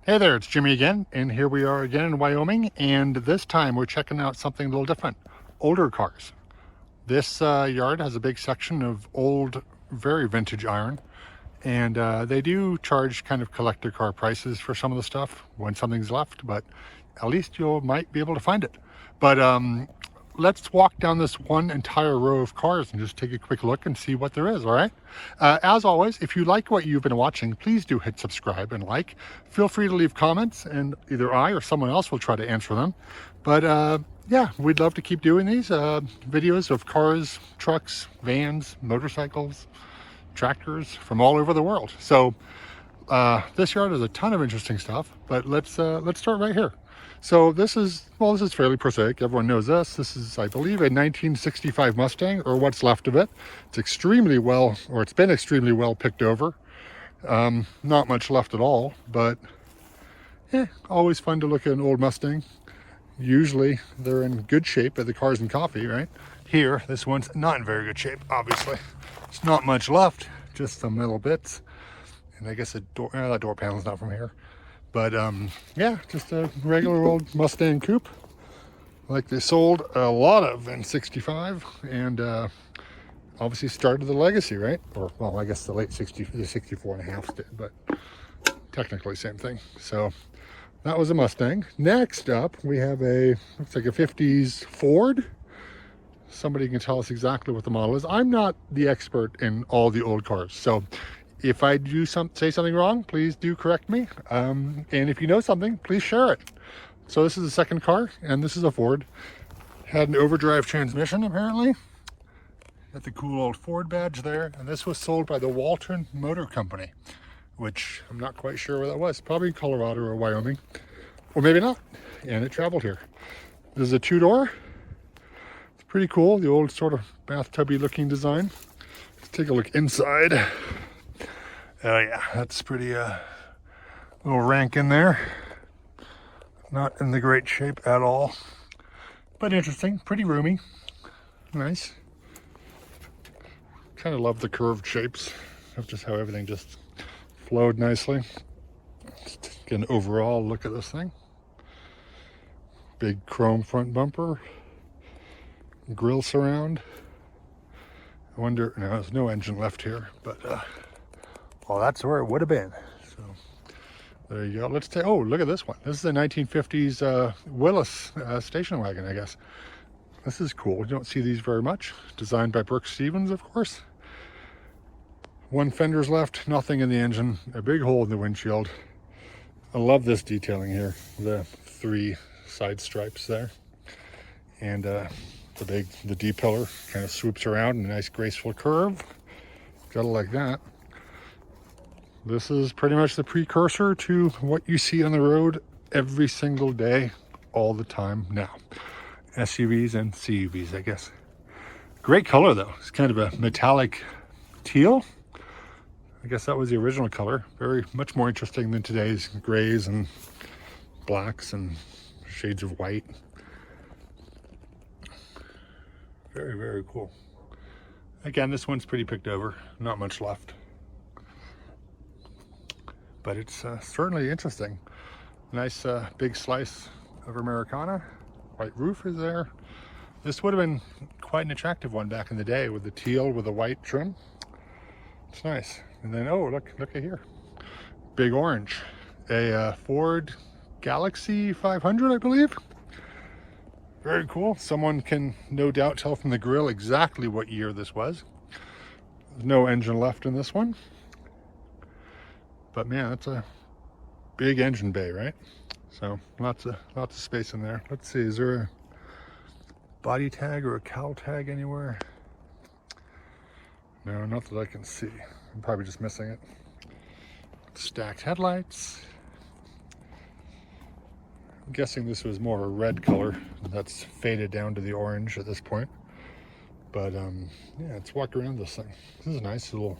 Hey there, it's Jimmy again, and here we are again in Wyoming, and this time we're checking out something a little different, older cars. This yard has a big section of old, very vintage iron, and they do charge kind of collector car prices for some of the stuff when something's left, but at least you might be able to find it. But let's walk down this one entire row of cars and just take a quick look and see what there is, all right? As always, if you like what you've been watching, please do hit subscribe and like. Feel free to leave comments, and either I or someone else will try to answer them. But yeah, we'd love to keep doing these videos of cars, trucks, vans, motorcycles, tractors from all over the world. So this yard has a ton of interesting stuff, but let's start right here. So this is fairly prosaic. Everyone knows this. This is, I believe, a 1965 Mustang, or what's left of it. It's extremely well, or it's been extremely well picked over. Not much left at all, but always fun to look at an old Mustang. Usually they're in good shape at the Cars and Coffee, right? Here, this one's not in very good shape, obviously. There's not much left, just some metal bits. And I guess that door panel's not from here. But yeah, just a regular old Mustang coupe, like they sold a lot of in '65, and obviously started the legacy, right? Or, well, I guess the late 64 and a half did, but technically same thing. So that was a Mustang. Next up, we have looks like a 50s Ford. Somebody can tell us exactly what the model is. I'm not the expert in all the old cars, so if I do say something wrong, please do correct me. And if you know something, please share it. So this is the second car, and this is a Ford. Had an overdrive transmission, apparently. Got the cool old Ford badge there. And this was sold by the Walton Motor Company, which I'm not quite sure where that was. Probably Colorado or Wyoming, or maybe not. And it traveled here. This is a two-door. It's pretty cool, the old sort of bathtubby looking design. Let's take a look inside. Oh yeah, that's pretty little rank in there. Not in the great shape at all, but interesting, pretty roomy, nice. Kind of love the curved shapes of just how everything just flowed nicely. Let's get an overall look at this thing. Big chrome front bumper, grille surround. I wonder, no, there's no engine left here, but well, that's where it would have been. So there you go. Let's take, oh, look at this one. This is a 1950s Willys Station Wagon, I guess. This is cool. You don't see these very much. Designed by Brooks Stevens, of course. One fender's left, nothing in the engine, a big hole in the windshield. I love this detailing here. The 3 side stripes there. And the D-pillar kind of swoops around in a nice graceful curve. Gotta like that. This is pretty much the precursor to what you see on the road every single day, all the time now. SUVs and CUVs, I guess. Great color though. It's kind of a metallic teal. I guess that was the original color. Much more interesting than today's grays and blacks and shades of white. Very, very cool. Again, this one's pretty picked over. Not much left. But it's certainly interesting. Nice big slice of Americana. White roof is there. This would have been quite an attractive one back in the day with the teal with the white trim. It's nice. And then, oh, look at here. Big orange. A Ford Galaxy 500, I believe. Very cool. Someone can no doubt tell from the grill exactly what year this was. There's no engine left in this one. But man, that's a big engine bay, right? So lots of space in there. Let's see, is there a body tag or a cowl tag anywhere? No, not that I can see. I'm probably just missing it. Stacked headlights. I'm guessing this was more a red color. That's faded down to the orange at this point. But yeah, let's walk around this thing. This is a nice little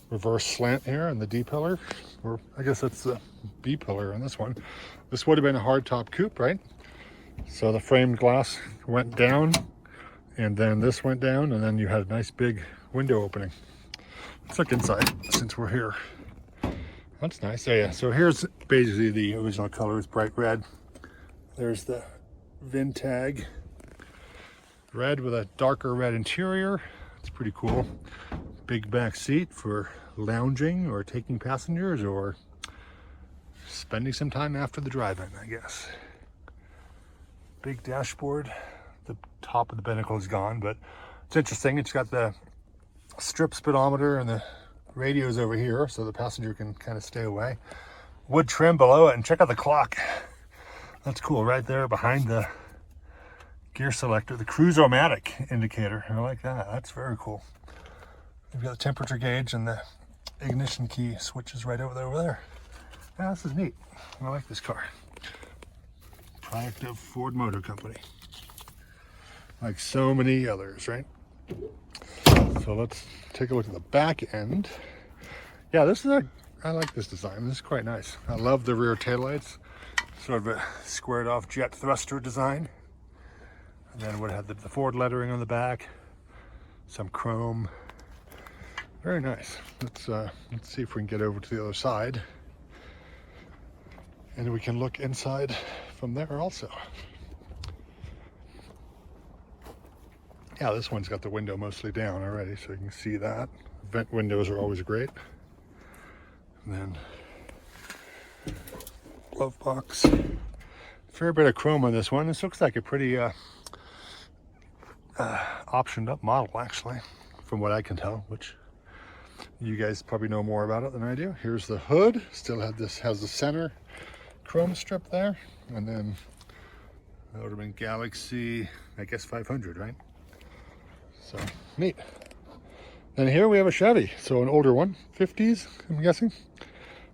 reverse slant here on the D-pillar, or I guess that's the B-pillar on this one. This would have been a hardtop coupe, right? So the framed glass went down, and then this went down, and then you had a nice big window opening. Let's look inside since we're here. That's nice. Oh yeah, so here's basically the original color is bright red. There's the VIN tag. Red with a darker red interior. It's pretty cool. Big back seat for lounging or taking passengers or spending some time after the drive-in, I guess. Big dashboard. The top of the binnacle is gone, but it's interesting. It's got the strip speedometer and the radio's over here, so the passenger can kind of stay away. Wood trim below it, and check out the clock. That's cool, right there behind the gear selector, the cruise-o-matic indicator. I like that. That's very cool. You've got the temperature gauge and the ignition key switches right over there. Yeah, this is neat. I like this car. Product of Ford Motor Company. Like so many others, right? So let's take a look at the back end. Yeah, I like this design. This is quite nice. I love the rear taillights. Sort of a squared off jet thruster design. And then would have the Ford lettering on the back. Some chrome. Very nice. Let's see if we can get over to the other side. And we can look inside from there also. Yeah, this one's got the window mostly down already, so you can see that. Vent windows are always great. And then glove box. Fair bit of chrome on this one. This looks like a pretty optioned up model, actually, from what I can tell, which you guys probably know more about it than I do. Here's the hood. Still has the center chrome strip there, and then that would have been Galaxy, I guess 500, right? So neat. And here we have a Chevy, so an older one, 50s, I'm guessing.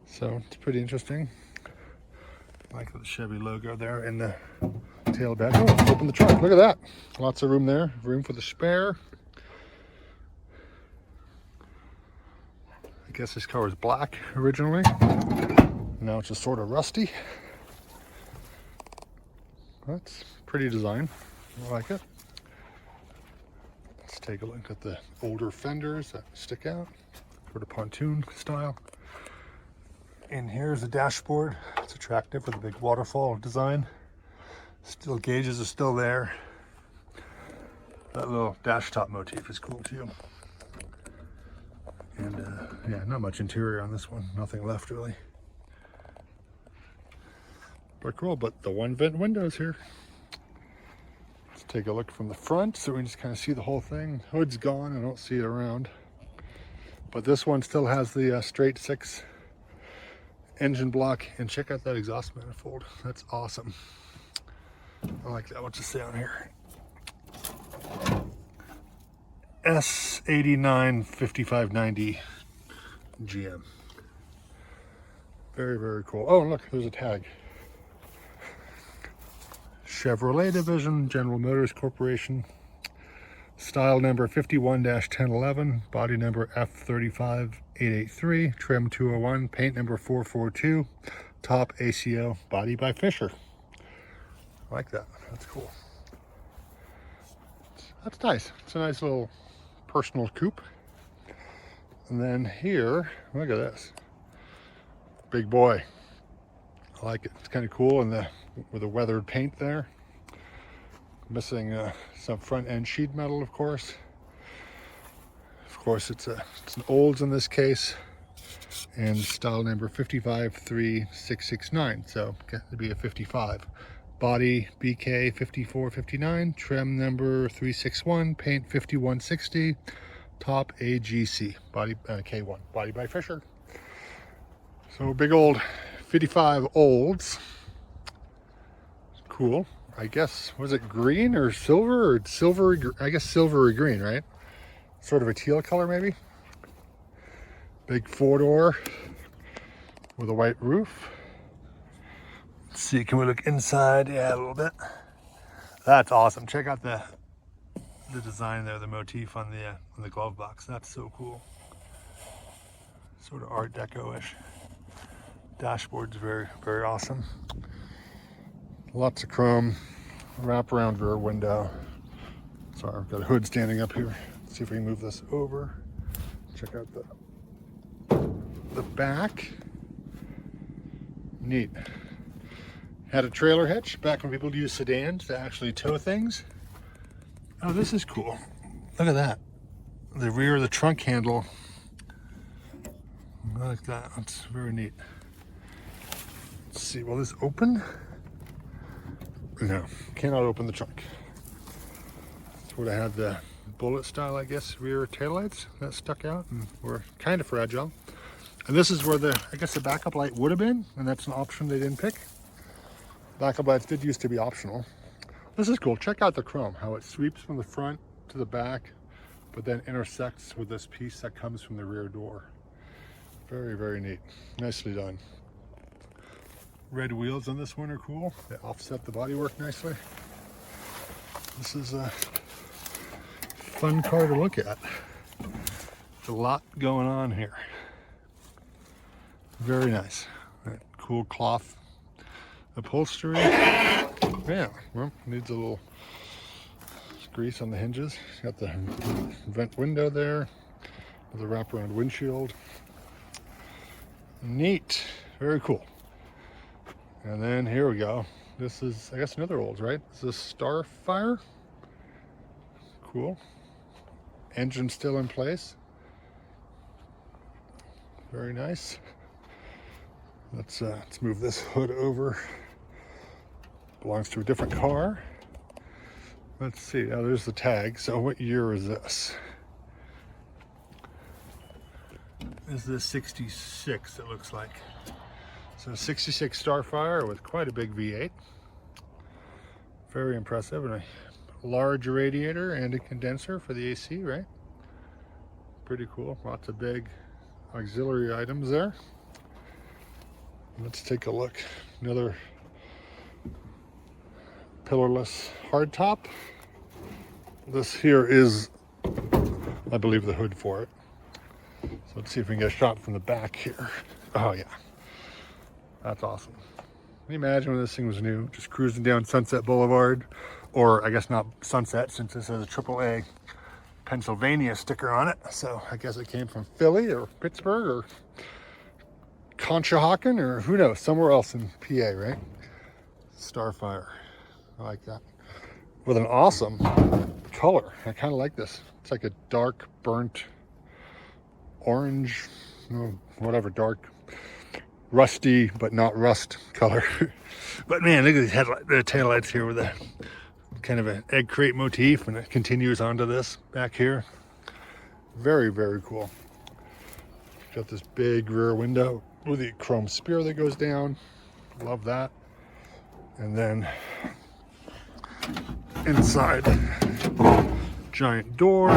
So it's pretty interesting. I like the Chevy logo there in the tail bed. Oh, open the trunk. Look at that. Lots of room there. Room for the spare. I guess this car was black originally. Now it's just sort of rusty. That's pretty design. I like it. Let's take a look at the older fenders that stick out, sort of pontoon style. And here's the dashboard. It's attractive with a big waterfall design. Still gauges are still there. That little dash top motif is cool too. And yeah, not much interior on this one. Nothing left really. But cool, but the one vent windows here. Let's take a look from the front so we can just kind of see the whole thing. Hood's gone, I don't see it around. But this one still has the straight 6 engine block, and check out that exhaust manifold. That's awesome. I like that. What's it say on here? S89 5590 GM. Very, very cool. Oh, look, there's a tag. Chevrolet Division, General Motors Corporation. Style number 51-1011, body number F35883, trim 201, paint number 442, top ACO, body by Fisher. I like that. That's cool. That's nice. It's a nice little personal coupe. And then here, look at this. Big boy. I like it. It's kind of cool, and with the weathered paint there. Missing some front end sheet metal, of course. Of course, it's an Olds in this case, and style number 553669. So it'd be a 55. Body BK 5459, trim number 361, paint 5160, top AGC, body K1, body by Fisher. So big old 55 Olds. Cool. I guess, was it green or silver or silvery? I guess silvery green, right? Sort of a teal color, maybe. Big 4-door with a white roof. Let's see, can we look inside? Yeah, a little bit. That's awesome. Check out the design there, the motif on the glove box. That's so cool. Sort of Art Deco-ish. Dashboard's very, very awesome. Lots of chrome, wraparound rear window. Sorry, I've got a hood standing up here. Let's see if we can move this over. Check out the back. Neat. Had a trailer hitch back when people used sedans to actually tow things. Oh, this is cool. Look at that. The rear of the trunk handle. I like that. That's very neat. Let's see, will this open? No, cannot open the trunk. This would have had the bullet style, I guess, rear taillights that stuck out and were kind of fragile. And this is where I guess the backup light would have been, and that's an option they didn't pick. Backup lights did used to be optional. This is cool. Check out the chrome, how it sweeps from the front to the back, but then intersects with this piece that comes from the rear door. Very, very neat. Nicely done. Red wheels on this one are cool. They offset the bodywork nicely. This is a fun car to look at. There's a lot going on here. Very nice. That cool cloth upholstery. Yeah, well, needs a little grease on the hinges. Got the vent window there with a wraparound windshield. Neat. Very cool. And then here we go. This is, I guess, another Olds, right? This is Starfire. Cool. Engine still in place. Very nice. Let's move this hood over. Belongs to a different car. Let's see. Oh, there's the tag. So what year is this? This is 66, it looks like. So 66 Starfire with quite a big V8. Very impressive. And a large radiator and a condenser for the AC, right? Pretty cool. Lots of big auxiliary items there. Let's take a look. Another pillarless hardtop. This here is, I believe, the hood for it. So let's see if we can get a shot from the back here. Oh yeah, that's awesome. Can you imagine when this thing was new, just cruising down Sunset Boulevard, or I guess not Sunset since this has a AAA Pennsylvania sticker on it. So I guess it came from Philly or Pittsburgh or Conshohocken or who knows, somewhere else in PA, right? Starfire. I like that. With an awesome color. I kind of like this. It's like a dark burnt orange, whatever, dark, rusty but not rust color. But man, look at these the taillights here with a kind of an egg crate motif, and it continues onto this back here. Very, very cool. Got this big rear window with the chrome spear that goes down. Love that. And then inside, giant door.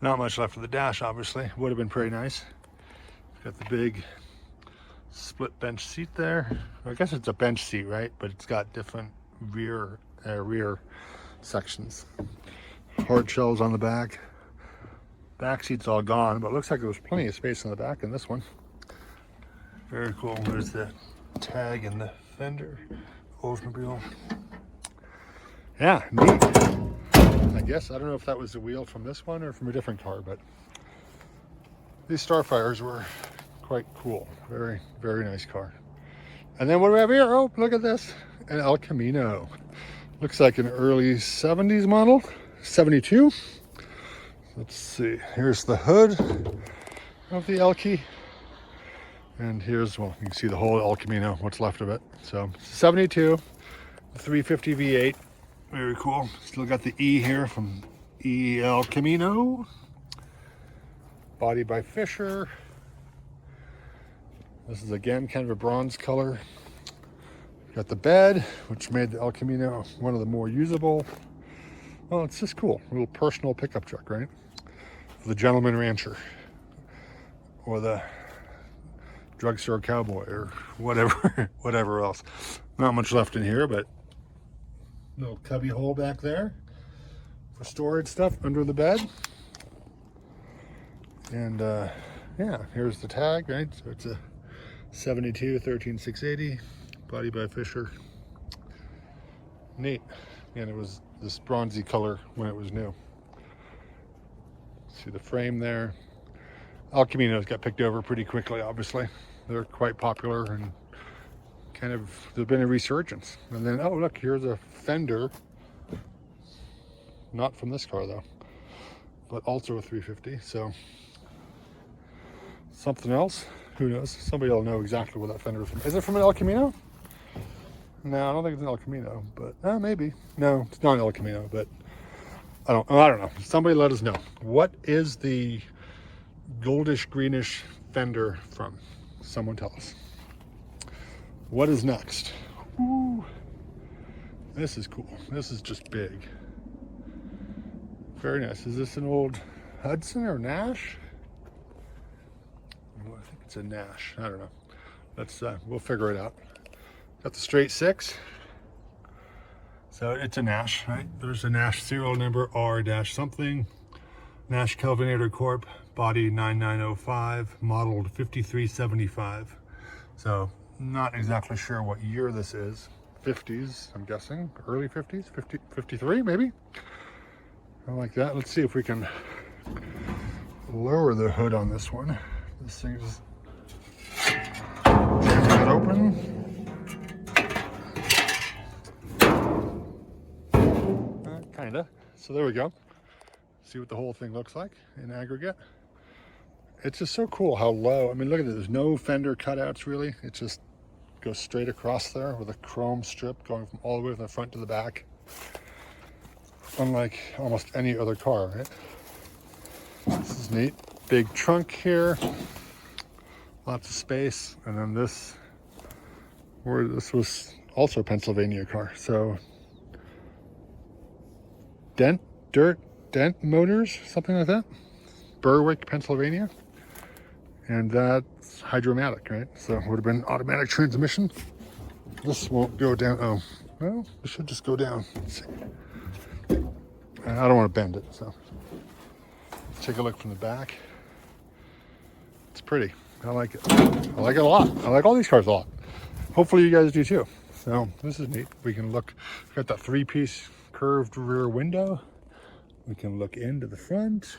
Not much left of the dash, obviously. Would have been pretty nice. Got the big split bench seat there. I guess it's a bench seat, right? But it's got different rear sections. Hard shells on the back. Back seat's all gone, but it looks like there was plenty of space in the back in this one. Very cool. There's the tag and the fender. Oldsmobile. Yeah, neat. I guess, I don't know if that was the wheel from this one or from a different car, but these Starfires were quite cool. Very, very nice car. And then what do we have here? Oh, look at this. An El Camino. Looks like an early 70s model. 72. Let's see. Here's the hood of the Elky. And here's, well, you can see the whole El Camino, what's left of it. So 72, 350 V8. Very cool. Still got the E here from El Camino. Body by Fisher. This is again kind of a bronze color. Got the bed, which made the El Camino one of the more usable. Well, it's just cool. A little personal pickup truck, right? For the gentleman rancher. Or the drugstore cowboy or whatever, whatever else. Not much left in here, but little cubby hole back there for storage stuff under the bed. And yeah, here's the tag, right? So it's a 72 13680, body by Fisher. Neat. And it was this bronzy color when it was new. See the frame there. El Caminos got picked over pretty quickly, obviously. They're quite popular and kind of, there's been a resurgence. And then, oh look, here's a fender. Not from this car though, but also a 350. So something else, who knows? Somebody will know exactly what that fender is from. Is it from an El Camino? No, I don't think it's an El Camino, but maybe. No, it's not an El Camino, but I don't know. Somebody let us know. What is the goldish greenish fender from? Someone tell us. What is next? Ooh, this is cool. This is just big. Very nice. Is this an old Hudson or Nash? Well, I think it's a Nash. I don't know. Let's we'll figure it out. Got the straight 6. So it's a Nash, right? There's a Nash serial number R-something. Nash Kelvinator Corp, body 9905, modeled 5375. So not exactly sure what year this is. 50s, I'm guessing. Early 50s, 53 maybe? I like that. Let's see if we can lower the hood on this one. This thing is it open. Kinda. So there we go. See what the whole thing looks like in aggregate. It's just so cool how low. I mean, look at this. There's no fender cutouts really. It just goes straight across there with a chrome strip going from all the way from the front to the back. Unlike almost any other car, right? This is neat. Big trunk here. Lots of space. And then this was also a Pennsylvania car. So Dent Motors, something like that. Berwick, Pennsylvania. And that's Hydromatic, right? So it would have been automatic transmission. This won't go down. Oh, well, it should just go down. Let's see. I don't want to bend it, so let's take a look from the back. It's pretty. I like it. I like it a lot. I like all these cars a lot. Hopefully you guys do too. So this is neat. We can look, we've got that 3-piece curved rear window. We can look into the front.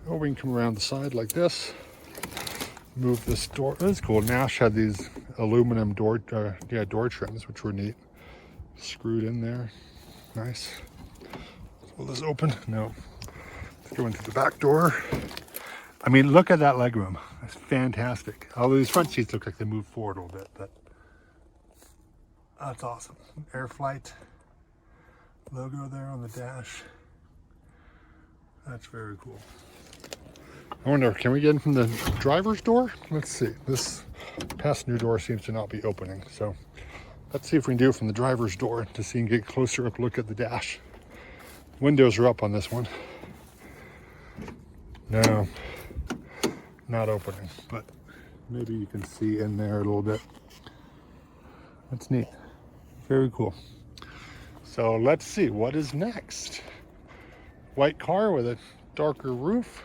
Or we can come around the side like this. Move this door. That's cool. Nash had these aluminum door trims, which were neat. Screwed in there. Nice. Will this open? No. Let's go into the back door. I mean, look at that legroom. That's fantastic. Although these front seats look like they move forward a little bit, but that's awesome. Air Flight logo there on the dash. That's very cool. I wonder, can we get in from the driver's door? Let's see. This passenger door seems to not be opening, so let's see if we can do it from the driver's door to see and get closer up look at the dash. Windows are up on this one. No, not opening, but maybe you can see in there a little bit. That's neat. Very cool. So let's see what is next. White car with a darker roof.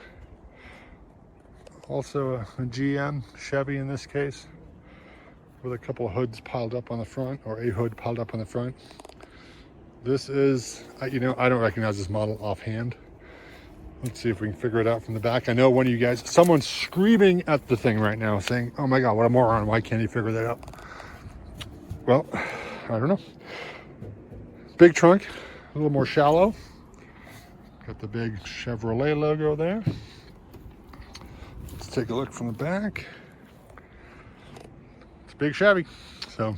Also a GM, Chevy in this case, with a couple of hoods piled up on the front, or a hood piled up on the front. This is, you know, I don't recognize this model offhand. Let's see if we can figure it out from the back. I know one of you guys, someone's screaming at the thing right now saying, oh my God, what a moron, why can't he figure that out? Well, I don't know. Big trunk, a little more shallow. Got the big Chevrolet logo there. Let's take a look from the back. It's a big Chevy. So,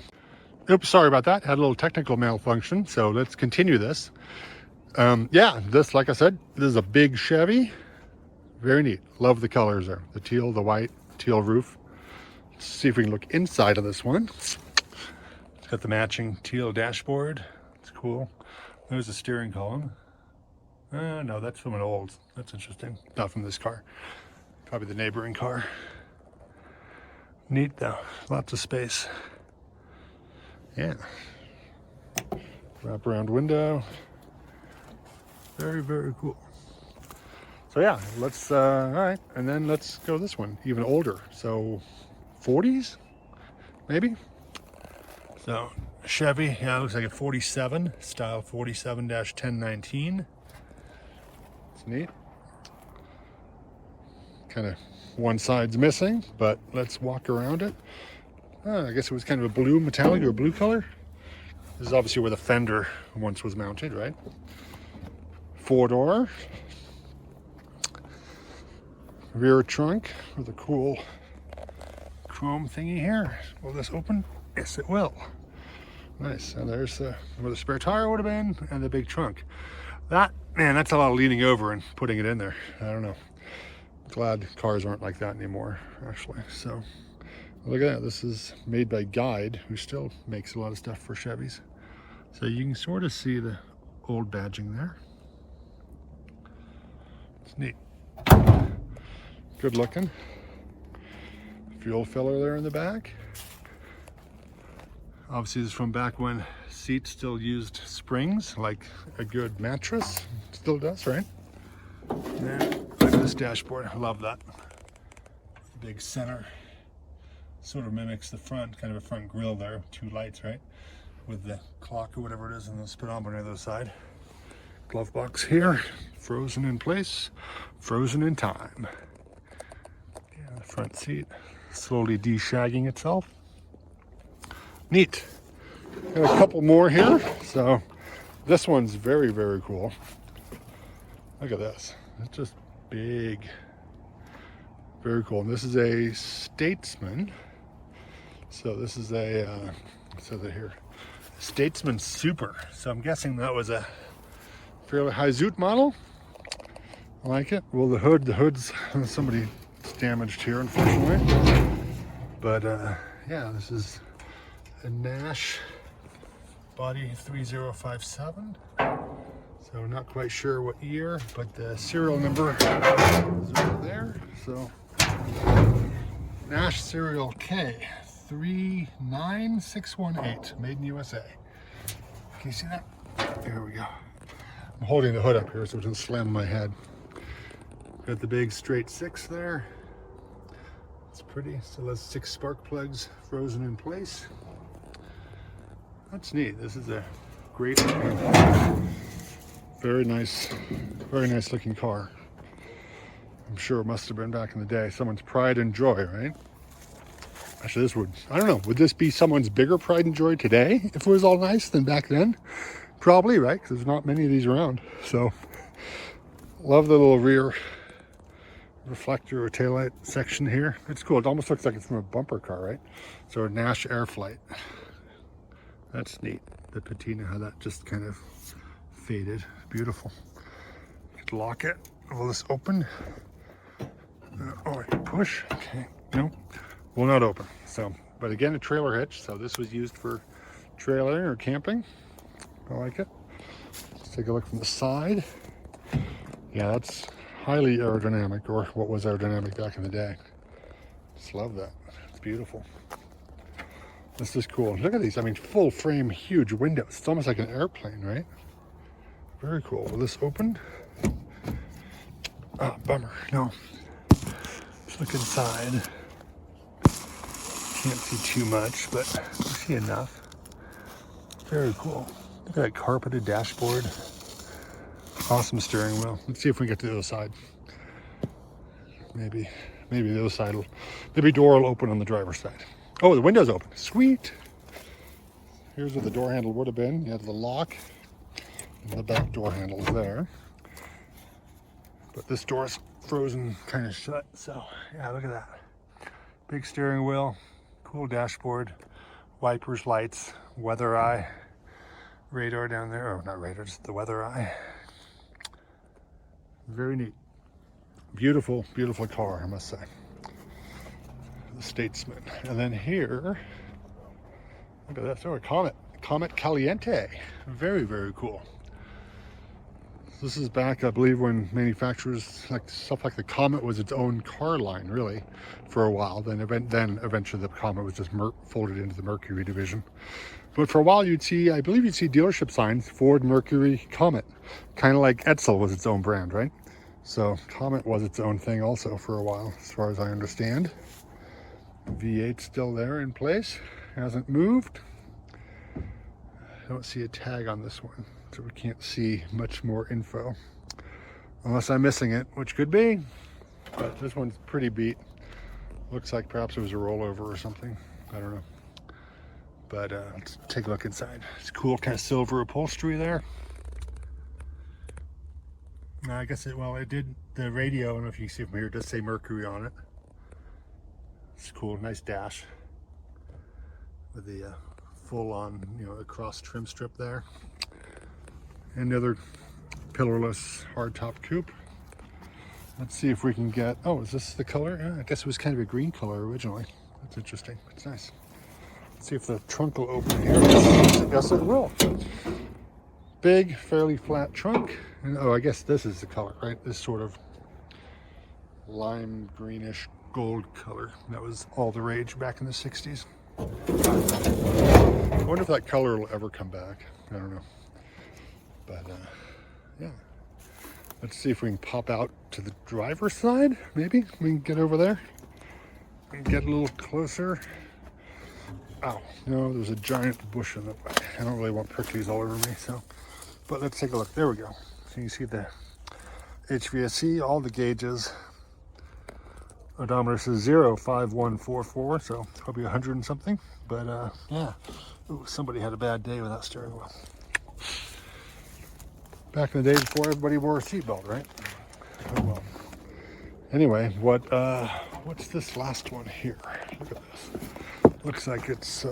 oops, sorry about that. Had a little technical malfunction. So let's continue this. Yeah, this, like I said, this is a big Chevy. Very neat. Love the colors there. The teal, the white, teal roof. Let's see if we can look inside of this one. It's got the matching teal dashboard. It's cool. There's the steering column. No, that's from an old. That's interesting. Not from this car. Probably the neighboring car. Neat though. Lots of space. Yeah. Wraparound window. Very, very cool. So yeah, let's, all right. And then let's go this one, even older. So 40s, maybe? So Chevy, yeah, it looks like a 47, style 47-1019. It's neat. Kind of one side's missing, but let's walk around it. I guess it was kind of a blue metallic or a blue color. This is obviously where the fender once was mounted, right? 4-door. Rear trunk with a cool chrome thingy here. Will this open? Yes, it will. Nice. And there's where the spare tire would have been and the big trunk. That, man, that's a lot of leaning over and putting it in there. I don't know. Glad cars aren't like that anymore, actually. So look at that. This is made by Guide, who still makes a lot of stuff for Chevys. So you can sort of see the old badging there. It's neat. Good looking. Fuel filler there in the back. Obviously this is from back when seats still used springs, like a good mattress. Still does, right? And look at this dashboard. I love that. The big center sort of mimics the front, kind of a front grille there. 2 lights, right? With the clock or whatever it is and the speedometer on the other side. Glove box here, frozen in place, frozen in time. Yeah, the front seat slowly de-shagging itself. Neat. Got a couple more here. So this one's very, very cool. Look at this. It's just big. Very cool. And this is a Statesman. So this is a, what says it here? Statesman Super. So I'm guessing that was a fairly high zoot model. I like it. Well, the hood's somebody damaged here, unfortunately. But yeah, this is a Nash body 3057. So not quite sure what year, but the serial number is over there. So Nash serial K 39618, made in USA. Can you see that? Here we go. I'm holding the hood up here so it doesn't slam on my head. Got the big straight 6 there. It's pretty. Still has 6 spark plugs frozen in place. That's neat. This is a great, very nice looking car. I'm sure it must have been back in the day. Someone's pride and joy, right? Actually, this would, I don't know, would this be someone's bigger pride and joy today if it was all nice than back then? Probably, right? Because there's not many of these around. So, love the little rear reflector or taillight section here. It's cool. It almost looks like it's from a bumper car, right? So a Nash Airflight. That's neat. The patina, how that just kind of faded. Beautiful. You could lock it. Will this open? Oh, I can push. Okay. No, will not open. So, but again, a trailer hitch. So this was used for trailing or camping. I like it. Let's take a look from the side. Yeah, that's highly aerodynamic, or what was aerodynamic back in the day. Just love that. It's beautiful. This is cool. Look at these. I mean, full frame, huge windows. It's almost like an airplane, right? Very cool. Will this open? Ah, bummer. No. Let's look inside. Can't see too much, but we see enough. Very cool. Look at that carpeted dashboard. Awesome steering wheel. Let's see if we can get to the other side. Maybe the other side will, maybe door will open on the driver's side. Oh, the window's open. Sweet. Here's where the door handle would have been. You have the lock and the back door handles there. But this door is frozen kind of shut. So yeah, look at that. Big steering wheel, cool dashboard, wipers, lights, weather eye, radar down there. Oh, not radar, just the weather eye. Very neat. Beautiful, beautiful car, I must say. The Statesman. And then here, look at that. Oh, a Comet Caliente. Very, very cool. This is back, I believe, when manufacturers, like stuff like the Comet was its own car line, really, for a while. Then eventually the Comet was just folded into the Mercury division. But for a while you'd see, I believe you'd see dealership signs, Ford, Mercury, Comet. Kind of like Edsel was its own brand, right? So Comet was its own thing also for a while, as far as I understand. V8 still there in place, hasn't moved. I don't see a tag on this one, so we can't see much more info. Unless I'm missing it, which could be. But this one's pretty beat. Looks like perhaps it was a rollover or something. I don't know. But let's take a look inside. It's cool, kind of silver upholstery there. Now, I guess it did, the radio, I don't know if you can see from here, it does say Mercury on it. It's cool, nice dash with the full-on, you know, across trim strip there. And the other pillarless hardtop coupe. Let's see if we can get, oh, is this the color? Yeah, I guess it was kind of a green color originally. That's interesting, it's nice. Let's see if the trunk will open here. Yes, it will. Big, fairly flat trunk. And, oh, I guess this is the color, right? This sort of lime greenish gold color. That was all the rage back in the 60s. I wonder if that color will ever come back. I don't know. But yeah. Let's see if we can pop out to the driver's side. Maybe we can get over there and get a little closer. Ow, no, there's a giant bush in the way. I don't really want pricklies all over me, so. But let's take a look. There we go. So you see the HVAC, all the gauges. Odometer says 05144, so probably 100 and something. But yeah, ooh, somebody had a bad day with that steering wheel. Back in the day before everybody wore a seatbelt, right? Oh well. Anyway, what's this last one here? Look at this. Looks like it's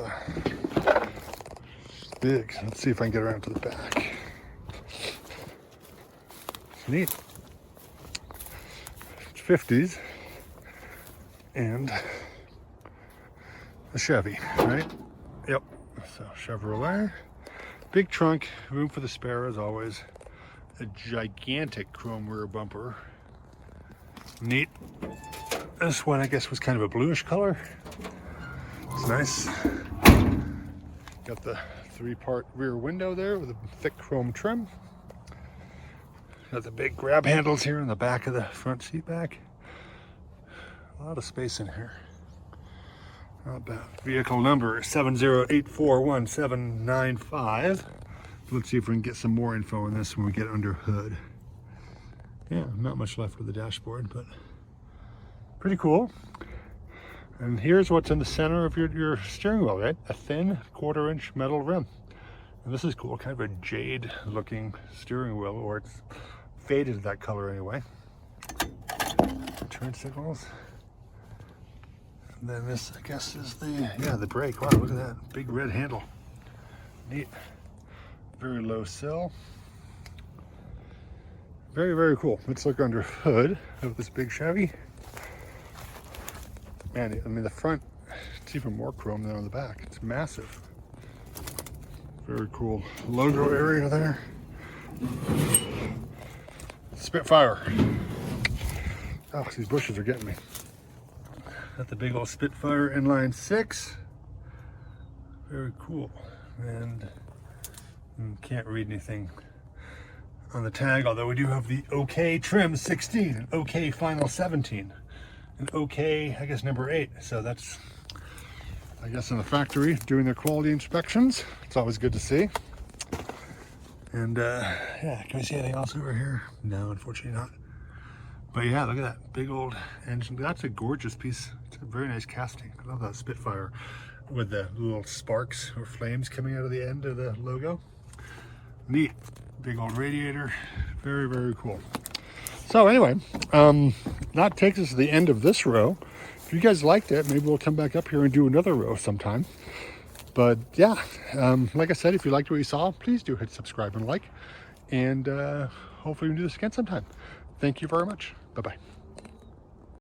big. Let's see if I can get around to the back. It's neat. It's 50s and a Chevy, right? Yep. So Chevrolet. Big trunk, room for the spare as always. A gigantic chrome rear bumper. Neat. This one I guess was kind of a bluish color. It's nice. Got the 3-part rear window there with a thick chrome trim. Got the big grab handles here in the back of the front seat back. A lot of space in here. Not bad. Vehicle number 7084175. Let's see if we can get some more info on this when we get under hood. Yeah, not much left of the dashboard, but pretty cool. And here's what's in the center of your steering wheel, right? A thin 1/4-inch metal rim. And this is cool, kind of a jade looking steering wheel, or it's faded that color anyway. Turn signals. And then this, I guess, is the brake. Wow, look at that, big red handle. Neat. Very low sill. Very, very cool. Let's look under hood of this big Chevy. Man, I mean, the front, it's even more chrome than on the back. It's massive. Very cool logo area there. Spitfire. Oh, these bushes are getting me. Got the big old Spitfire inline 6. Very cool. And can't read anything on the tag, although we do have the OK trim 16, and OK final 17, and OK, I guess, number 8. So that's, I guess, in the factory doing their quality inspections. It's always good to see. And yeah, can we see anything else over here? No, unfortunately not. But yeah, look at that big old engine. That's a gorgeous piece. It's a very nice casting. I love that Spitfire with the little sparks or flames coming out of the end of the logo. Neat. Big old radiator. Very, very cool. So anyway, that takes us to the end of this row. If you guys liked it, maybe we'll come back up here and do another row sometime. But yeah, like I said, if you liked what you saw, please do hit subscribe and like. And hopefully we can do this again sometime. Thank you very much. Bye-bye.